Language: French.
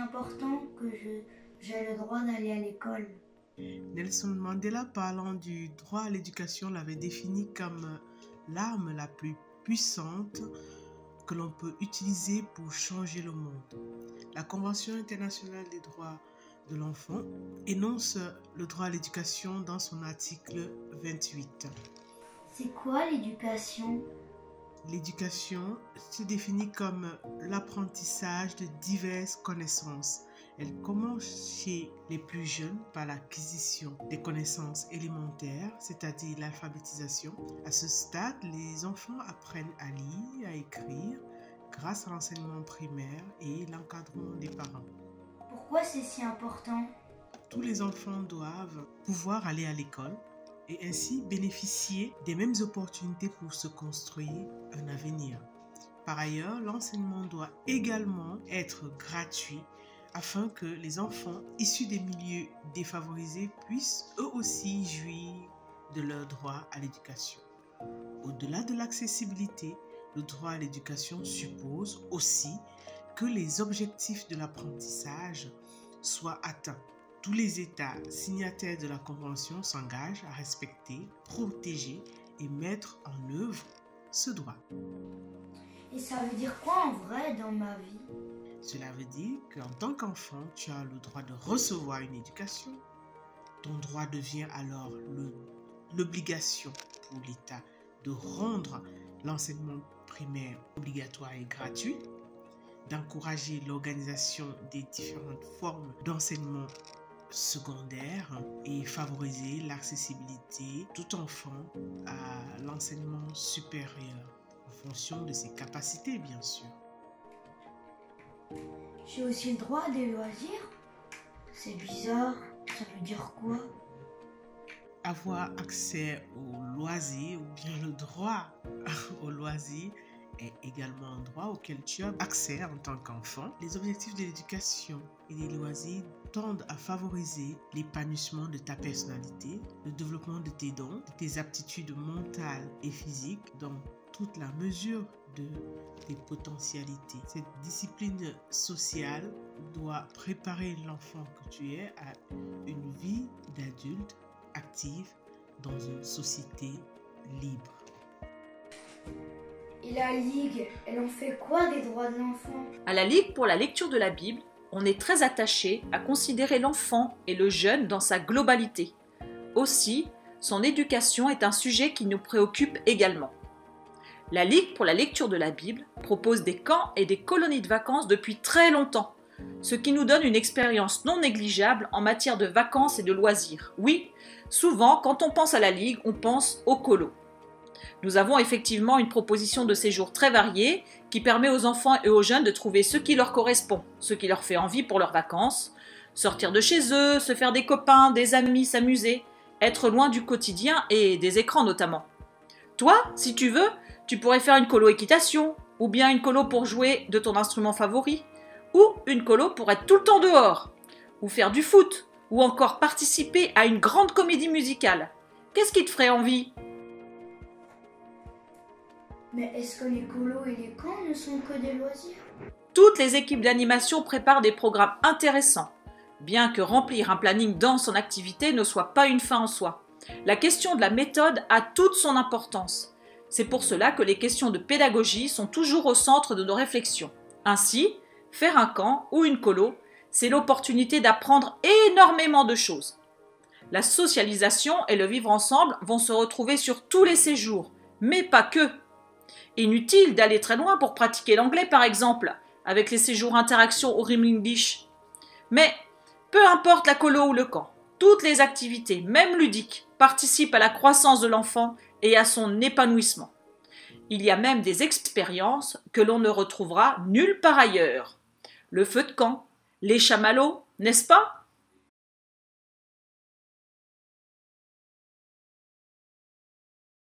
important que j'ai le droit d'aller à l'école? Nelson Mandela, parlant du droit à l'éducation, l'avait défini comme l'arme la plus puissante que l'on peut utiliser pour changer le monde. La Convention internationale des droits de l'enfant énonce le droit à l'éducation dans son article 28. C'est quoi l'éducation? L'éducation se définit comme l'apprentissage de diverses connaissances. Elle commence chez les plus jeunes par l'acquisition des connaissances élémentaires, c'est-à-dire l'alphabétisation. À ce stade, les enfants apprennent à lire, à écrire, grâce à l'enseignement primaire et l'encadrement des parents. Pourquoi c'est si important? Tous les enfants doivent pouvoir aller à l'école et ainsi bénéficier des mêmes opportunités pour se construire un avenir. Par ailleurs, l'enseignement doit également être gratuit afin que les enfants issus des milieux défavorisés puissent eux aussi jouir de leur droit à l'éducation. Au-delà de l'accessibilité, le droit à l'éducation suppose aussi que les objectifs de l'apprentissage soient atteints. Tous les États signataires de la Convention s'engagent à respecter, protéger et mettre en œuvre ce droit. Et ça veut dire quoi en vrai dans ma vie? Cela veut dire qu'en tant qu'enfant, tu as le droit de recevoir une éducation. Ton droit devient alors l'obligation pour l'État de rendre l'enseignement primaire obligatoire et gratuit, d'encourager l'organisation des différentes formes d'enseignement secondaire et favoriser l'accessibilité de tout enfant à l'enseignement supérieur en fonction de ses capacités, bien sûr. J'ai aussi le droit à des loisirs? C'est bizarre, ça veut dire quoi? Avoir accès aux loisirs ou bien le droit aux loisirs est également un droit auquel tu as accès en tant qu'enfant. Les objectifs de l'éducation et des loisirs tendent à favoriser l'épanouissement de ta personnalité, le développement de tes dons, de tes aptitudes mentales et physiques dans toute la mesure de tes potentialités. Cette discipline sociale doit préparer l'enfant que tu es à une vie d'adulte active dans une société libre. Et la Ligue, elle en fait quoi des droits de l'enfant? À la Ligue pour la lecture de la Bible, on est très attaché à considérer l'enfant et le jeune dans sa globalité. Aussi, son éducation est un sujet qui nous préoccupe également. La Ligue pour la lecture de la Bible propose des camps et des colonies de vacances depuis très longtemps, ce qui nous donne une expérience non négligeable en matière de vacances et de loisirs. Oui, souvent, quand on pense à la Ligue, on pense au colo. Nous avons effectivement une proposition de séjour très variée qui permet aux enfants et aux jeunes de trouver ce qui leur correspond, ce qui leur fait envie pour leurs vacances, sortir de chez eux, se faire des copains, des amis, s'amuser, être loin du quotidien et des écrans notamment. Toi, si tu veux, tu pourrais faire une colo équitation, ou bien une colo pour jouer de ton instrument favori, ou une colo pour être tout le temps dehors, ou faire du foot, ou encore participer à une grande comédie musicale. Qu'est-ce qui te ferait envie ? Mais est-ce que les colos et les camps ne sont que des loisirs? Toutes les équipes d'animation préparent des programmes intéressants, bien que remplir un planning dans son activité ne soit pas une fin en soi. La question de la méthode a toute son importance. C'est pour cela que les questions de pédagogie sont toujours au centre de nos réflexions. Ainsi, faire un camp ou une colo, c'est l'opportunité d'apprendre énormément de choses. La socialisation et le vivre ensemble vont se retrouver sur tous les séjours, mais pas que. Inutile d'aller très loin pour pratiquer l'anglais par exemple, avec les séjours interaction au Rimling Beach. Mais peu importe la colo ou le camp, toutes les activités, même ludiques, participent à la croissance de l'enfant et à son épanouissement. Il y a même des expériences que l'on ne retrouvera nulle part ailleurs. Le feu de camp, les chamallows, n'est-ce pas ?